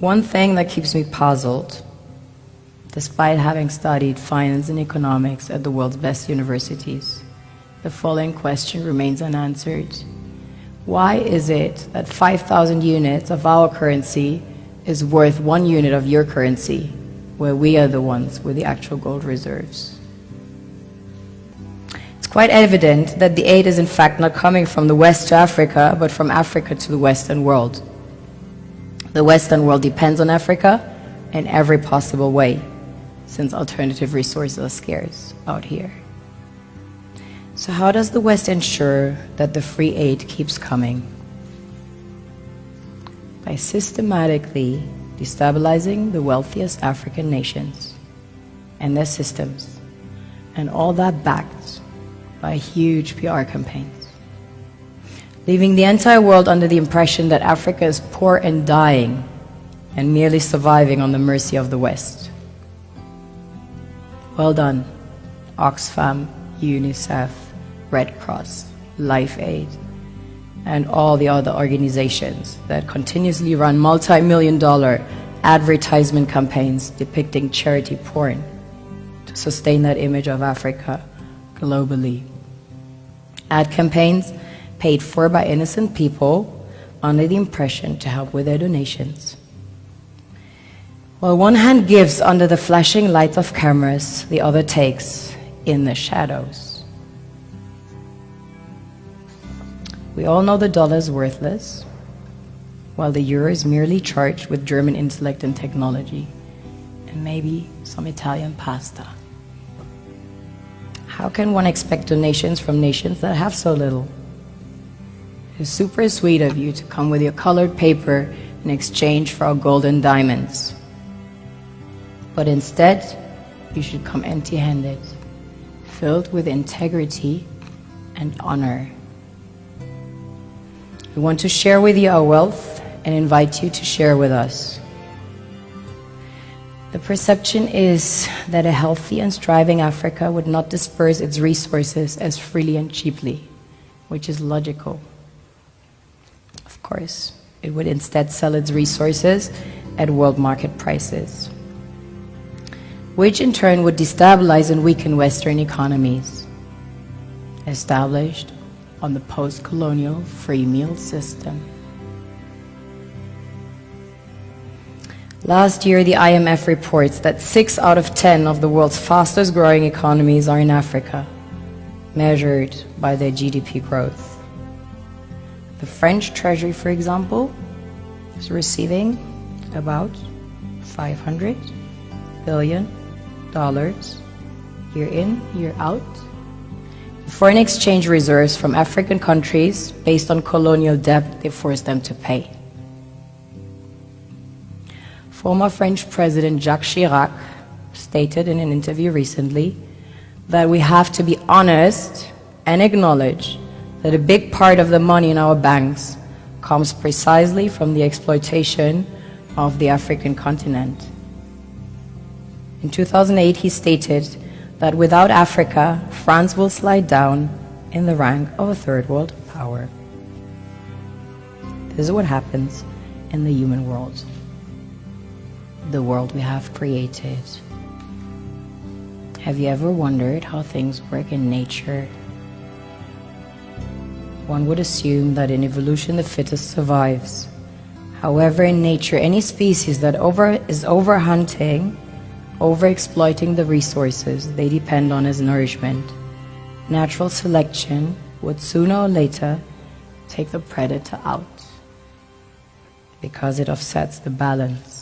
One thing that keeps me puzzled, despite having studied finance and economics at the world's best universities, the following question remains unanswered. Why is it that 5,000 units of our currency is worth 1 unit of your currency, where we are the ones with the actual gold reserves? It's quite evident that the aid is in fact not coming from the West to Africa, but from Africa to the Western world. The Western world depends on Africa in every possible way, since alternative resources are scarce out here. So how does the West ensure that the free aid keeps coming? By systematically destabilizing the wealthiest African nations and their systems, and all that backed by huge PR campaigns, leaving the entire world under the impression that Africa is poor and dying and merely surviving on the mercy of the West. Well done, Oxfam, UNICEF, Red Cross, Life Aid, and all the other organizations that continuously run multi-million-dollar advertisement campaigns depicting charity porn to sustain that image of Africa globally. Ad campaigns paid for by innocent people under the impression to help with their donations. While one hand gives under the flashing lights of cameras, the other takes in the shadows. We all know the dollar is worthless, while the euro is merely charged with German intellect and technology, and maybe some Italian pasta. How can one expect donations from nations that have so little? It's super sweet of you to come with your colored paper in exchange for our gold and diamonds. But instead, you should come empty-handed, filled with integrity and honor. We want to share with you our wealth and invite you to share with us. The perception is that a healthy and striving Africa would not disperse its resources as freely and cheaply, which is logical. Of course, it would instead sell its resources at world market prices, which in turn would destabilize and weaken Western economies, established on the post-colonial free meal system. Last year, the IMF reports that 6 out of 10 of the world's fastest growing economies are in Africa, measured by their GDP growth. The French Treasury, for example, is receiving about $500 billion year in, year out. Foreign exchange reserves from African countries based on colonial debt they forced them to pay. Former French President Jacques Chirac stated in an interview recently that we have to be honest and acknowledge that a big part of the money in our banks comes precisely from the exploitation of the African continent. In 2008, he stated that without Africa, France will slide down in the rank of a third world power. This is what happens in the human world, the world we have created. Have you ever wondered how things work in nature? One would assume that in evolution the fittest survives. However, in nature, any species that is overhunting, overexploiting the resources they depend on as nourishment, natural selection would sooner or later take the predator out because it offsets the balance.